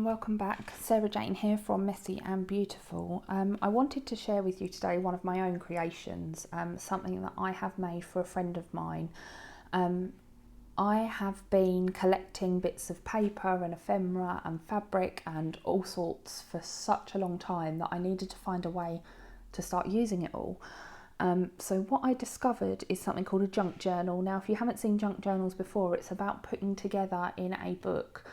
everyone, welcome back. Sarah Jane here from Messy and Beautiful. I wanted to share with you today one of my own creations, something that I have made for a friend of mine. I have been collecting bits of paper and ephemera and fabric and all sorts for such a long time that I needed to find a way to start using it all. So what I discovered is something called a junk journal. Now, if you haven't seen junk journals before, it's about putting together in a book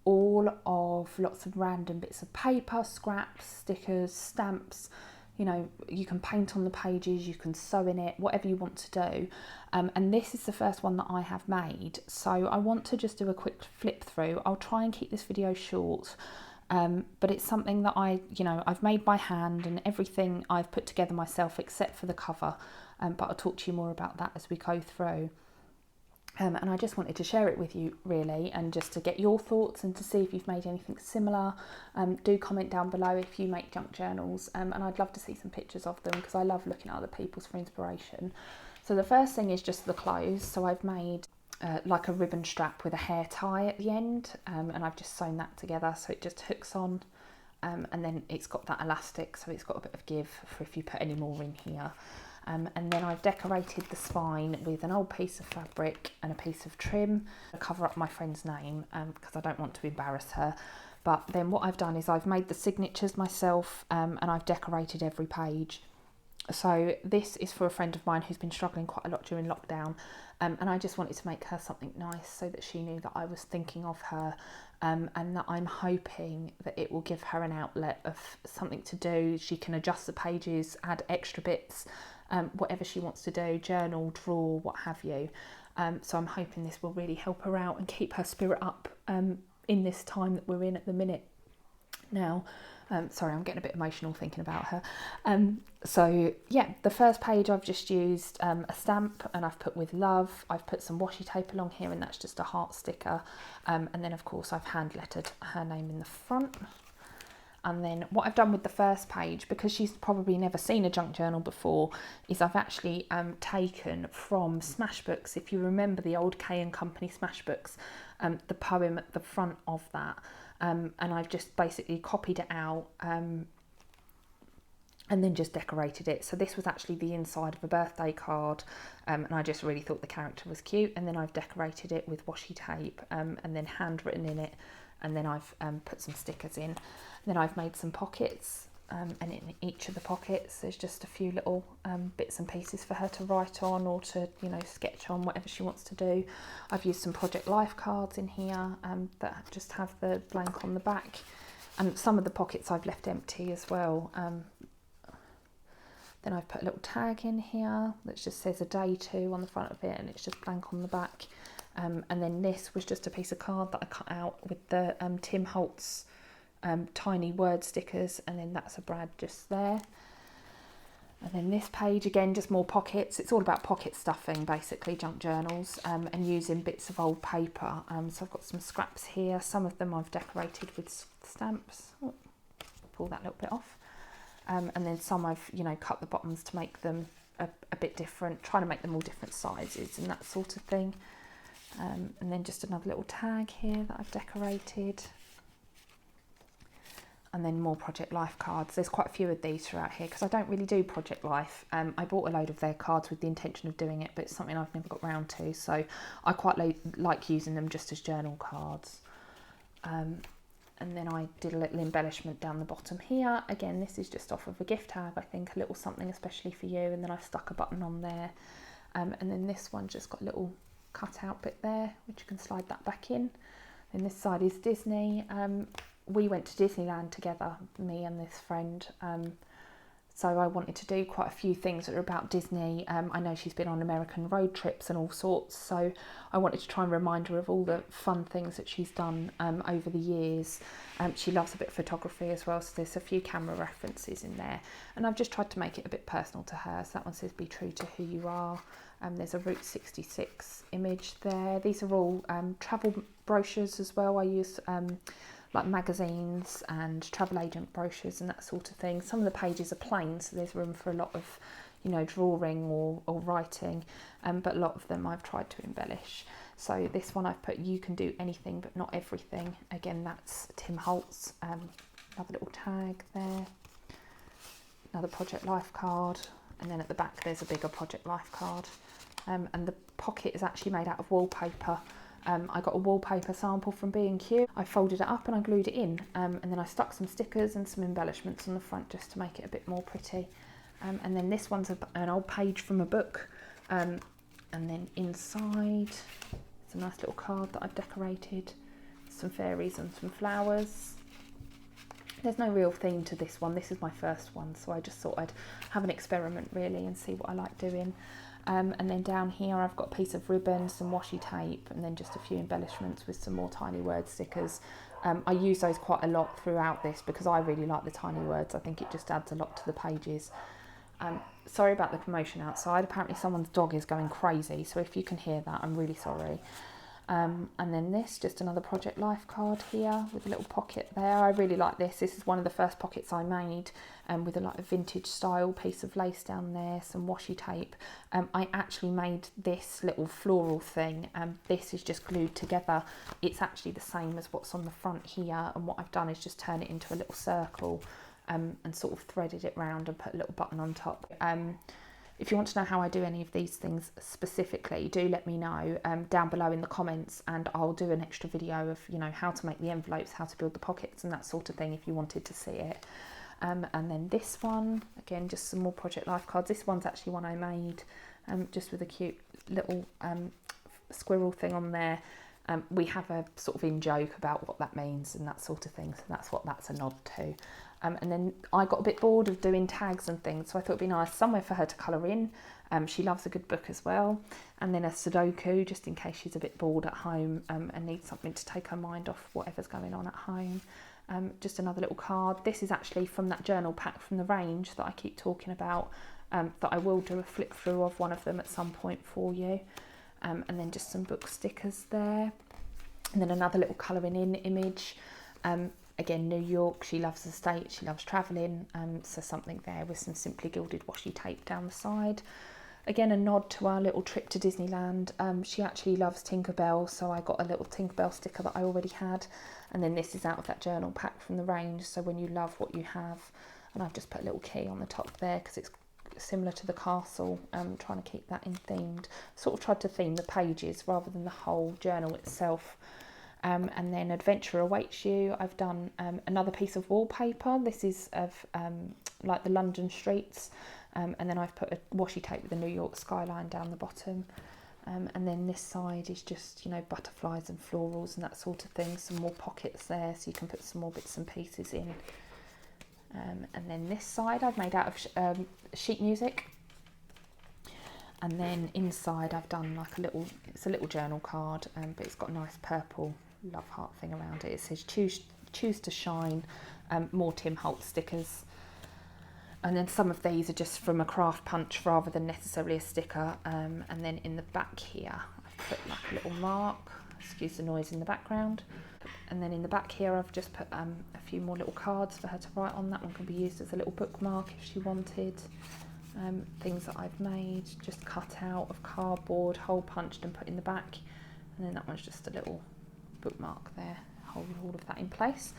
all of lots of random bits of paper, scraps, stickers, stamps. You know, you can paint on the pages, you can sew in it, whatever you want to do. And this is the first one that I have made. So I want to just do a quick flip through. I'll try and keep this video short. But it's something that I've made by hand, and everything I've put together myself except for the cover. But I'll talk to you more about that as we go through. And I just wanted to share it with you, really, and just to get your thoughts and to see if you've made anything similar. Do comment down below if you make junk journals, and I'd love to see some pictures of them because I love looking at other people's for inspiration. So the first thing is just the clothes. So I've made like a ribbon strap with a hair tie at the end, and I've just sewn that together so it just hooks on, and then it's got that elastic, so it's got a bit of give for if you put any more in here. And then I've decorated the spine with an old piece of fabric and a piece of trim to cover up my friend's name, because I don't want to embarrass her. But then what I've done is I've made the signatures myself, and I've decorated every page. So this is for a friend of mine who's been struggling quite a lot during lockdown, and I just wanted to make her something nice so that she knew that I was thinking of her, and that I'm hoping that it will give her an outlet of something to do. She can adjust the pages, add extra bits, whatever she wants to do, journal, draw, what have you. So I'm hoping this will really help her out and keep her spirit up in this time that we're in at the minute. Now, sorry, I'm getting a bit emotional thinking about her. So yeah, the first page I've just used a stamp, and I've put with love. I've put some washi tape along here, and that's just a heart sticker. And then of course I've hand lettered her name in the front. And then what I've done with the first page, because she's probably never seen a junk journal before, is I've actually taken from Smashbooks. If you remember the old K & Company Smashbooks, the poem at the front of that. And I've just basically copied it out and then just decorated it. So this was actually the inside of a birthday card, and I just really thought the character was cute. And then I've decorated it with washi tape, and then handwritten in it. And then I've put some stickers in. And then I've made some pockets, and in each of the pockets there's just a few little bits and pieces for her to write on, or to sketch on, whatever she wants to do. I've used some Project Life cards in here that just have the blank on the back, and some of the pockets I've left empty as well. Then I've put a little tag in here that just says a day to on the front of it, and it's just blank on the back. And then this was just a piece of card that I cut out with the Tim Holtz tiny word stickers, and then that's a Brad just there. And then this page, again, just more pockets. It's all about pocket stuffing, basically, junk journals, and using bits of old paper. So I've got some scraps here. Some of them I've decorated with stamps. Oh, pull that little bit off. And then some I've, cut the bottoms to make them a bit different, trying to make them all different sizes and that sort of thing. And then just another little tag here that I've decorated. And then more Project Life cards. There's quite a few of these throughout here because I don't really do Project Life. I bought a load of their cards with the intention of doing it, but it's something I've never got round to. So I quite like using them just as journal cards. And then I did a little embellishment down the bottom here. Again, this is just off of a gift tag, I think, a little something especially for you. And then I've stuck a button on there. And then this one just got a little cut out bit there, which you can slide that back in. And this side is Disney. We went to Disneyland together, me and this friend. So I wanted to do quite a few things that are about Disney. I know she's been on American road trips and all sorts, so I wanted to try and remind her of all the fun things that she's done over the years. She loves a bit of photography as well, so there's a few camera references in there. And I've just tried to make it a bit personal to her. So that one says, "Be true to who you are." There's a Route 66 image there. These are all travel brochures as well. I use like magazines and travel agent brochures and that sort of thing. Some of the pages are plain, so there's room for a lot of you know, drawing or writing, but a lot of them I've tried to embellish. So this one I've put, you can do anything but not everything. Again, that's Tim Holtz. Another little tag there, another Project Life card, and then at the back there's a bigger Project Life card. And the pocket is actually made out of wallpaper. I got a wallpaper sample from B&Q. I folded it up and I glued it in, and then I stuck some stickers and some embellishments on the front just to make it a bit more pretty. And then this one's an old page from a book, and then inside it's a nice little card that I've decorated, some fairies and some flowers. There's no real theme to this one. This is my first one, so I just thought I'd have an experiment really and see what I like doing. And then down here I've got a piece of ribbon, some washi tape, and then just a few embellishments with some more tiny word stickers. I use those quite a lot throughout this because I really like the tiny words. I think it just adds a lot to the pages. Sorry about the commotion outside. Apparently someone's dog is going crazy, so if you can hear that, I'm really sorry. And then this, just another Project Life card here with a little pocket there. I really like this. This is one of the first pockets I made, with a vintage style piece of lace down there, some washi tape. I actually made this little floral thing, and this is just glued together. It's actually the same as what's on the front here, and what I've done is just turn it into a little circle, and sort of threaded it round and put a little button on top. If you want to know how I do any of these things specifically, do let me know down below in the comments, and I'll do an extra video of, you know, how to make the envelopes, how to build the pockets and that sort of thing if you wanted to see it. And then this one, again, just some more Project Life cards. This one's actually one I made just with a cute little squirrel thing on there. We have a sort of in joke about what that means and that sort of thing, so that's what that's a nod to. And then I got a bit bored of doing tags and things, so I thought it'd be nice somewhere for her to colour in. She loves a good book as well. And then a Sudoku, just in case she's a bit bored at home and needs something to take her mind off whatever's going on at home. Just another little card. This is actually from that journal pack from the range that I keep talking about, that I will do a flip through of one of them at some point for you. And then just some book stickers there. And then another little colouring in image. Again, New York, she loves the States, she loves travelling, so something there with some simply gilded washi tape down the side. Again, a nod to our little trip to Disneyland. She actually loves Tinkerbell, so I got a little Tinkerbell sticker that I already had. And then this is out of that journal pack from the range, so when you love what you have. And I've just put a little key on the top there because it's similar to the castle, trying to keep that in themed. Sort of tried to theme the pages rather than the whole journal itself. And then Adventure Awaits You. I've done another piece of wallpaper. This is of like the London streets, and then I've put a washi tape with the New York skyline down the bottom. And then this side is just, you know, butterflies and florals and that sort of thing. Some more pockets there, so you can put some more bits and pieces in. And then this side I've made out of sheet music. And then inside I've done like it's a little journal card, but it's got a nice purple love heart thing around it. It says choose to shine, more Tim Holtz stickers. And then some of these are just from a craft punch rather than necessarily a sticker. And then in the back here, I've put like a little mark, excuse the noise in the background. And then in the back here, I've just put a few more little cards for her to write on. That one can be used as a little bookmark if she wanted. Things that I've made, just cut out of cardboard, hole punched and put in the back. And then that one's just a little bookmark there, hold all of that in place.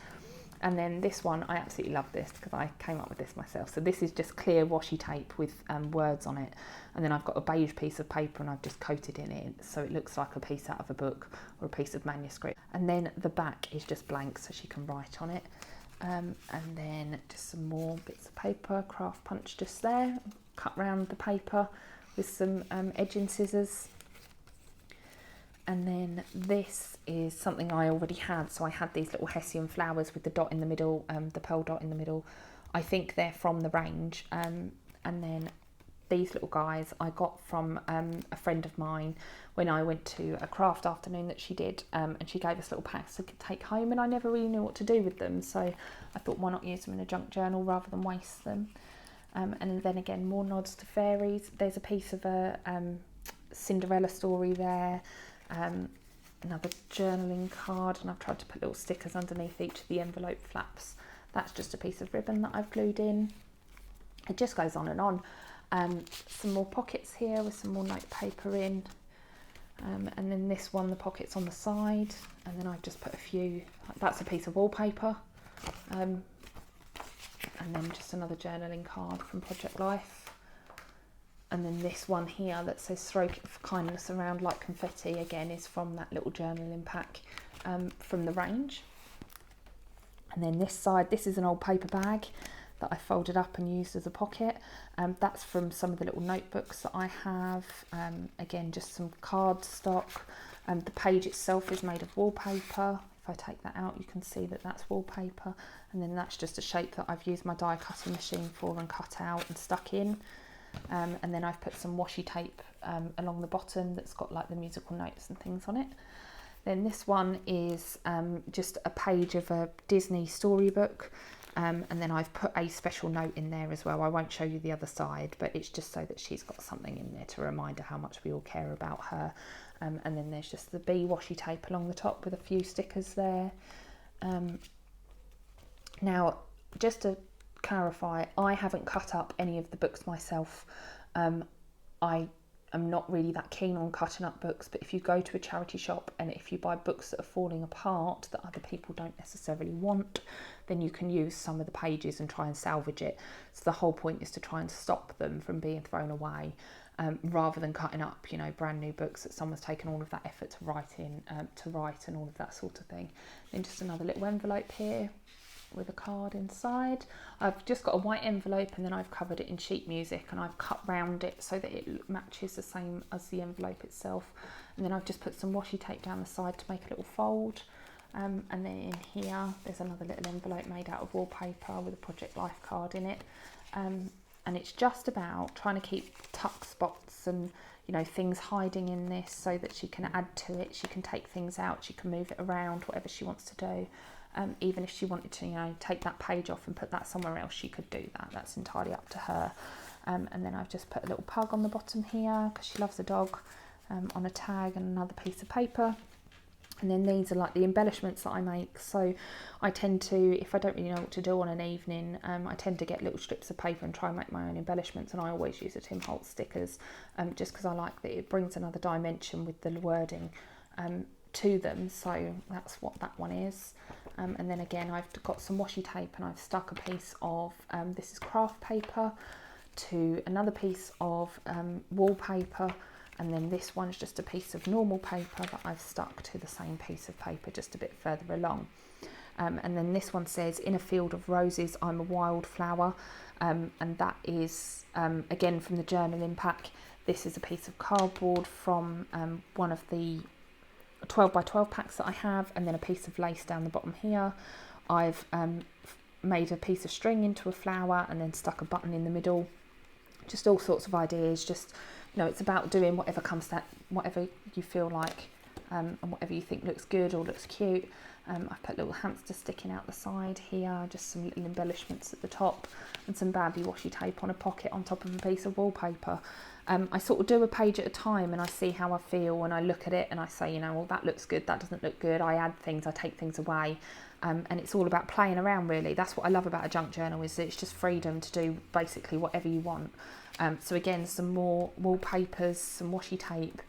And then this one, I absolutely love this because I came up with this myself. So this is just clear washi tape with words on it. And then I've got a beige piece of paper and I've just coated in it so it looks like a piece out of a book or a piece of manuscript. And then the back is just blank so she can write on it. And then just some more bits of paper, craft punch just there, cut round the paper with some edging scissors. And then this is something I already had. So I had these little Hessian flowers with the dot in the middle, the pearl dot in the middle. I think they're from the range. And then these little guys I got from a friend of mine when I went to a craft afternoon that she did. And she gave us little packs to take home, and I never really knew what to do with them. So I thought, why not use them in a junk journal rather than waste them? And then again, more nods to fairies. There's a piece of a Cinderella story there. Another journaling card, and I've tried to put little stickers underneath each of the envelope flaps. That's just a piece of ribbon that I've glued in. It just goes on and on. Some more pockets here with some more note paper in. And then this one, the pockets on the side, and then I've just put a few, that's a piece of wallpaper, and then just another journaling card from Project Life, and then this one here that says throw kindness around like confetti, again is from that little journaling pack from the range. And then this side, this is an old paper bag that I folded up and used as a pocket. That's from some of the little notebooks that I have. Again, just some card stock. The page itself is made of wallpaper. If I take that out, you can see that that's wallpaper. And then that's just a shape that I've used my die cutting machine for and cut out and stuck in. And then I've put some washi tape along the bottom that's got like the musical notes and things on it. Then this one is just a page of a Disney storybook. And then I've put a special note in there as well. I won't show you the other side, but it's just so that she's got something in there to remind her how much we all care about her. And then there's just the bee washi tape along the top with a few stickers there. Now, just to clarify, I haven't cut up any of the books myself. I am not really that keen on cutting up books, but if you go to a charity shop and if you buy books that are falling apart that other people don't necessarily want, then you can use some of the pages and try and salvage it. So the whole point is to try and stop them from being thrown away, rather than cutting up, you know, brand new books that someone's taken all of that effort to write and all of that sort of thing. Then just another little envelope here with a card inside. I've just got a white envelope and then I've covered it in sheet music and I've cut round it so that it matches the same as the envelope itself. And then I've just put some washi tape down the side to make a little fold. And then in here there's another little envelope made out of wallpaper with a Project Life card in it. And it's just about trying to keep tuck spots and, you know, things hiding in this so that she can add to it. She can take things out, she can move it around, whatever she wants to do. Even if she wanted to, you know, take that page off and put that somewhere else, she could do that. That's entirely up to her. And then I've just put a little pug on the bottom here because she loves a dog, on a tag and another piece of paper. And then these are like the embellishments that I make. So I tend to, if I don't really know what to do on an evening, I tend to get little strips of paper and try and make my own embellishments. And I always use the Tim Holtz stickers, just because I like that it brings another dimension with the wording to them. So that's what that one is. And then again, I've got some washi tape and I've stuck a piece of, this is craft paper, to another piece of wallpaper. And then this one's just a piece of normal paper that I've stuck to the same piece of paper just a bit further along. And then this one says, in a field of roses, I'm a wildflower. And that is, again, from the journaling pack. This is a piece of cardboard from one of the 12 by 12 packs that I have, and then a piece of lace down the bottom here. I've made a piece of string into a flower and then stuck a button in the middle. Just all sorts of ideas. Just, you know, it's about doing whatever comes that, whatever you feel like, and whatever you think looks good or looks cute. I've put little hamsters sticking out the side here, just some little embellishments at the top, and some Bambi washi tape on a pocket on top of a piece of wallpaper. I sort of do a page at a time and I see how I feel and I look at it and I say, you know, well, that looks good, that doesn't look good. I add things, I take things away. And it's all about playing around, really. That's what I love about a junk journal, is that it's just freedom to do basically whatever you want. So again, some more wallpapers, some washi tape,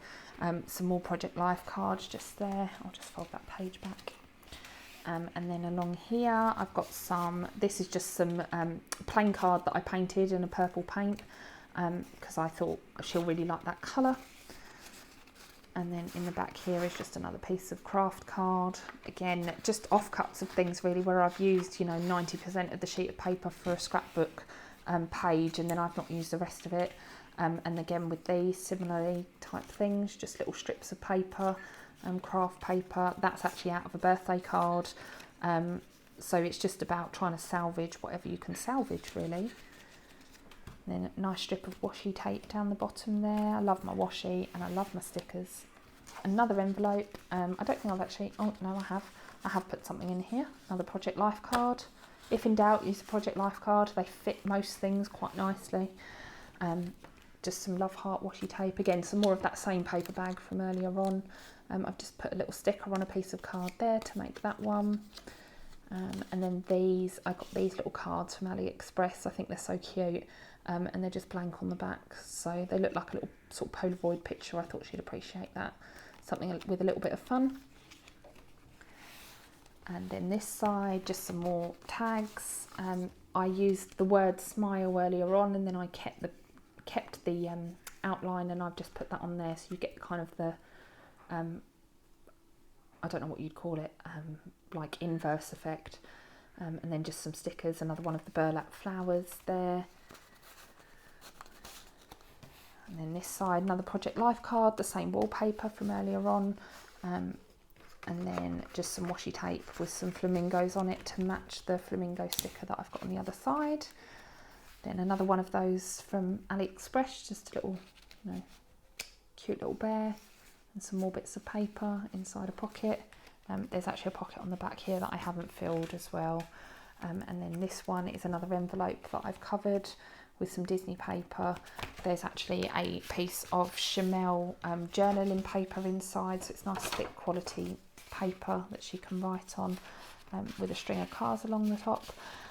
some more Project Life cards just there. I'll just fold that page back. And then along here, I've got some, this is just some plain card that I painted in a purple paint, because I thought she'll really like that colour. And then in the back here is just another piece of craft card. Again, just offcuts of things really, where I've used, you know, 90% of the sheet of paper for a scrapbook page, and then I've not used the rest of it. And again with these similarly type things, just little strips of paper, craft paper. That's actually out of a birthday card. So it's just about trying to salvage whatever you can salvage, really. Then a nice strip of washi tape down the bottom there. I love my washi and I love my stickers. Another envelope. I don't think I've actually, oh no, I have put something in here. Another Project Life card. If in doubt, use a Project Life card. They fit most things quite nicely. Just some Love Heart washi tape. Again, some more of that same paper bag from earlier on. I've just put a little sticker on a piece of card there to make that one. And then these, I got these little cards from AliExpress. I think they're so cute. and they're just blank on the back, so they look like a little sort of Polaroid picture. I thought she'd appreciate that, something with a little bit of fun. And then this side, just some more tags. I used the word smile earlier on, and then I kept the outline, and I've just put that on there, so you get kind of the I don't know what you'd call it, like inverse effect. And then just some stickers, another one of the burlap flowers there. And then this side, another Project Life card, the same wallpaper from earlier on. And then just some washi tape with some flamingos on it to match the flamingo sticker that I've got on the other side. Then another one of those from AliExpress, just a little, cute little bear, and some more bits of paper inside a pocket. There's actually a pocket on the back here that I haven't filled as well. And then this one is another envelope that I've covered with some Disney paper. There's actually a piece of Chamel journaling paper inside, so it's nice thick quality paper that she can write on, with a string of cards along the top.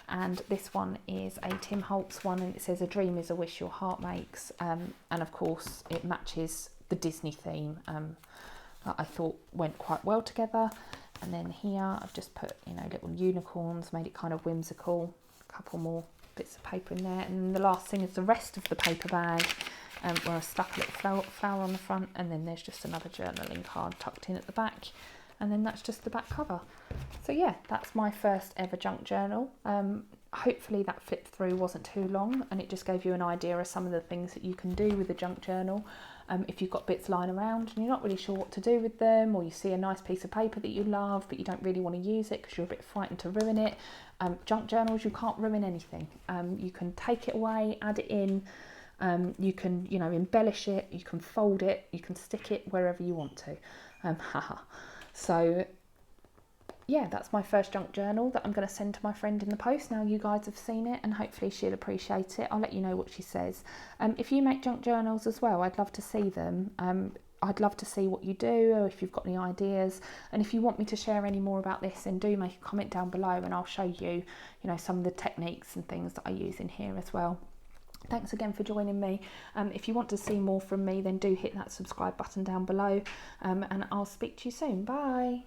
And this one is a Tim Holtz one, and it says a dream is a wish your heart makes, and of course it matches the Disney theme that I thought went quite well together. And then here I've just put little unicorns, made it kind of whimsical, a couple more bits of paper in there. And then the last thing is the rest of the paper bag, where I stuck a little flower on the front, and then there's just another journaling card tucked in at the back. And then that's just the back cover. So yeah, that's my first ever junk journal. Hopefully that flip through wasn't too long, and it just gave you an idea of some of the things that you can do with a junk journal. If you've got bits lying around and you're not really sure what to do with them, or you see a nice piece of paper that you love but you don't really want to use it because you're a bit frightened to ruin it, junk journals, you can't ruin anything. You can take it away, add it in, you can embellish it, you can fold it, you can stick it wherever you want to. So yeah, that's my first junk journal that I'm going to send to my friend in the post. Now you guys have seen it, and hopefully she'll appreciate it. I'll let you know what she says. If you make junk journals as well, I'd love to see them. I'd love to see what you do, or if you've got any ideas. And if you want me to share any more about this, then do make a comment down below, and I'll show you, some of the techniques and things that I use in here as well. Thanks again for joining me. If you want to see more from me, then do hit that subscribe button down below, and I'll speak to you soon. Bye.